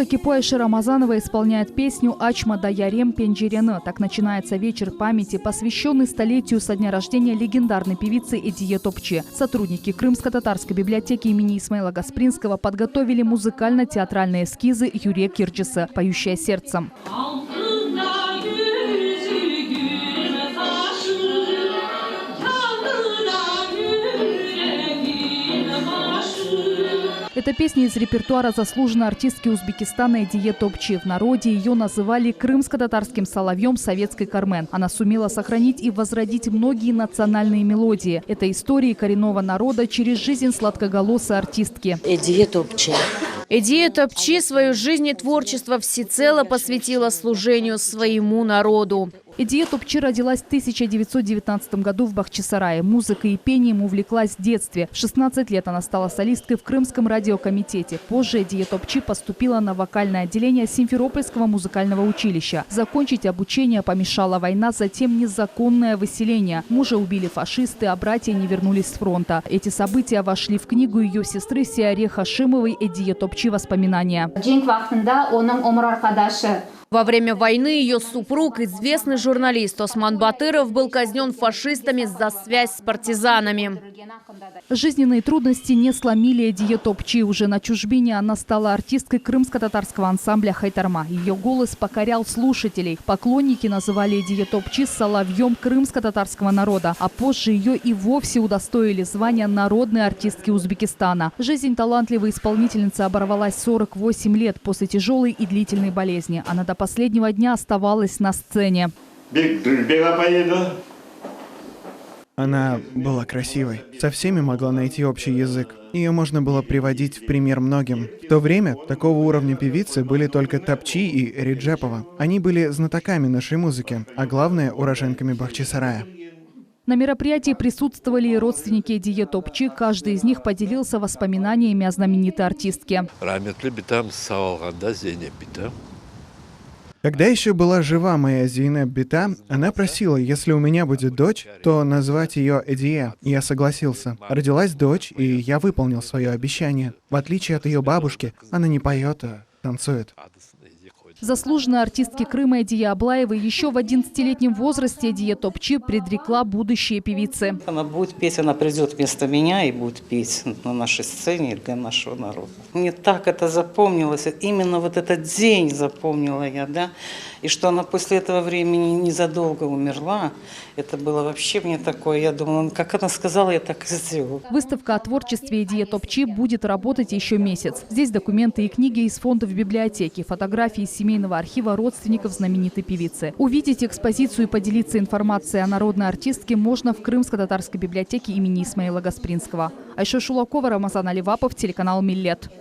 Артистка Кипуайша Рамазанова исполняет песню «Ачма да ярем пенджерена». Так начинается вечер памяти, посвященный столетию со дня рождения легендарной певицы Эдие Топчи. Сотрудники Крымско-татарской библиотеки имени Исмаила Гаспринского подготовили музыкально-театральные эскизы Юрия Кирчиса «Поющая сердцем». Эта песня из репертуара заслуженной артистки Узбекистана Эдие Топчи. В народе ее называли крымско-татарским соловьем советской Кармен. Она сумела сохранить и возродить многие национальные мелодии. Это истории коренного народа через жизнь сладкоголосой артистки. Эдие Топчи. Эдие Топчи свою жизнь и творчество всецело посвятила служению своему народу. Эдие Топчи родилась в 1919 году в Бахчисарае. Музыкой и пением увлеклась в детстве. В 16 лет она стала солисткой в Крымском радиокомитете. Позже Эдие Топчи поступила на вокальное отделение Симферопольского музыкального училища. Закончить обучение помешала война, затем незаконное выселение. Мужа убили фашисты, а братья не вернулись с фронта. Эти события вошли в книгу ее сестры Сиаре Хашимовой «Эдие Топчи. Воспоминания». Во время войны ее супруг, известный журналист Осман Батыров, был казнен фашистами за связь с партизанами. Жизненные трудности не сломили Эдие Топчи. Уже на чужбине она стала артисткой крымско-татарского ансамбля «Хайтарма». Ее голос покорял слушателей. Поклонники называли Эдие Топчи соловьем крымско-татарского народа. А позже ее и вовсе удостоили звания народной артистки Узбекистана. Жизнь талантливой исполнительницы оборвалась 48 лет после тяжелой и длительной болезни. Она до последнего дня оставалась на сцене. Она была красивой, со всеми могла найти общий язык. Ее можно было приводить в пример многим. В то время такого уровня певицы были только Топчи и Риджепова. Они были знатоками нашей музыки, а главное – уроженками Бахчисарая. На мероприятии присутствовали и родственники Эдие Топчи. Каждый из них поделился воспоминаниями о знаменитой артистке. Когда еще была жива моя Зейнеп Бита, она просила, если у меня будет дочь, то назвать ее Эдие. Я согласился. Родилась дочь, и я выполнил свое обещание. В отличие от ее бабушки, она не поет, а танцует. Заслуженной артистке Крыма Эдие Аблаевой еще в 11-летнем возрасте Эдие Топчи предрекла будущее певицы. Она будет петь, она придет вместо меня и будет петь на нашей сцене для нашего народа. Мне так это запомнилось, именно вот этот день запомнила я, да. И что она после этого времени незадолго умерла, это было вообще мне такое, я думала, как она сказала, я так и сделала. Выставка о творчестве Эдие Топчи будет работать еще месяц. Здесь документы и книги из фондов библиотеки, фотографии из семейного архива родственников знаменитой певицы. Увидеть экспозицию и поделиться информацией о народной артистке можно в Крымско-татарской библиотеке имени Исмаила Гаспринского. Айша Шулакова, Рамазан Аливапов, телеканал «Миллет».